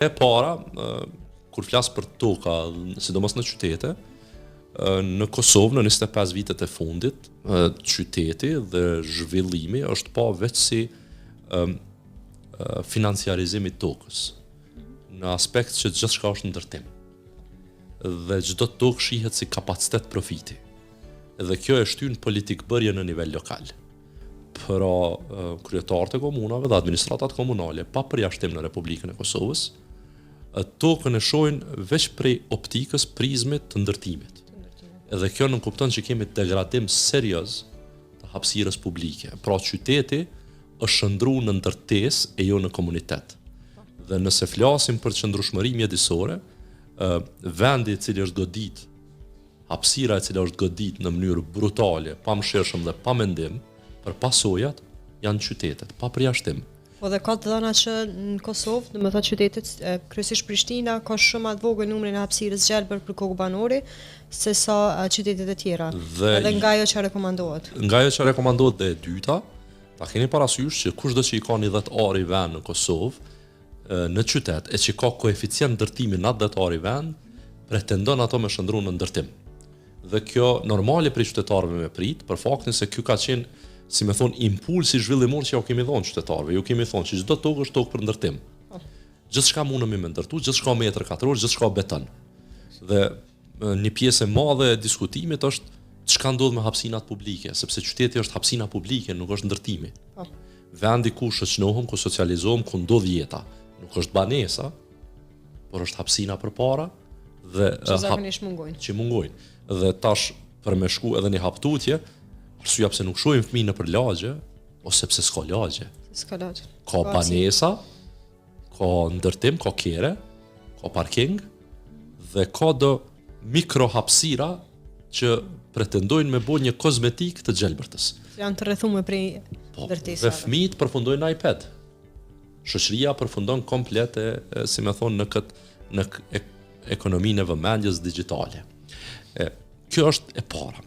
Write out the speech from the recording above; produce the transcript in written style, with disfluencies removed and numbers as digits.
E para, kur flas për toka, sidomos në qytete, në Kosovë në 25 vitet e fundit, qyteti dhe zhvillimi është pa veç si financiarizimi i tokës. Në aspekt që gjithçka është në ndërtim. Dhe çdo tokë shihet si kapacitet profiti. Dhe kjo e shtyn politikbërje në nivel lokal. Pra, kryetarët e komunave dhe administratat komunale, pa përjashtim në Republikën e Kosovës, tokën e shohin veç prej optikës prizmit të ndërtimit. Edhe kjo nënkupton që kemi degradim serioz të hapësirës publike. Pra qyteti është shndruar në ndërtesë e jo në komunitet. Dhe nëse flasim për qëndrueshmëri mjedisore, vendi i cili është godit, hapësira e cila është godit në mënyrë brutale, pa mëshirshëm dhe pa mendim, për pasojat janë qytetet, pa përjashtim. Po dhe ka të dhëna që në Kosovë, do të thotë qytetet, kryesisht Prishtina, ka shumë atë vogël numrin e hapësirës gjelbër për kokë banori, se sa qytetet e tjera. Edhe nga ajo që rekomandohet. Nga ajo që rekomandohet dhe e dyta, ta keni parasysh që kushdo që i ka një 10 ari vend në Kosovë, në qytet, e që ka koeficient ndërtimi në 10 ari vend, pretendon ato me shndru në ndërtim. Dhe kjo normale për qytetarëve me prit, për faktin se kjo ka qenë, si me thonë, impulsi zhvillimor që ja u kemi thonë qytetarëve, ju kemi thonë që çdo tokë është tokë për ndërtim. Gjithçka mundemi me ndërtu, gjithçka metër katror, gjithçka beton. Dhe një pjesë e madhe e diskutimit është çka ndodh me hapësinat publike, sepse qyteti është hapësina publike, nuk është ndërtimi. Vendi ku shoqënohem, ku socializohem, ku ndodh jeta, nuk është banesa, por është hapësina përpara dhe që mungojnë. Dhe tash për me shku edhe një haptutje, arsyeja pse nuk shohim fëmijë nëpër lagje, ose pse s'ka lagje. Ka banesa, ka ndërtim, ka kere, ka parking dhe ka do mikro hapësira që pretendojnë me bo një kozmetik të gjelbërtës. Janë të rrethuar prej ndërtesave. Dhe fëmijët përfundojnë në iPad. Shoqëria përfundon komplet si më thonë në ekonominë e vëmendjes digjitale. Kjo është e para.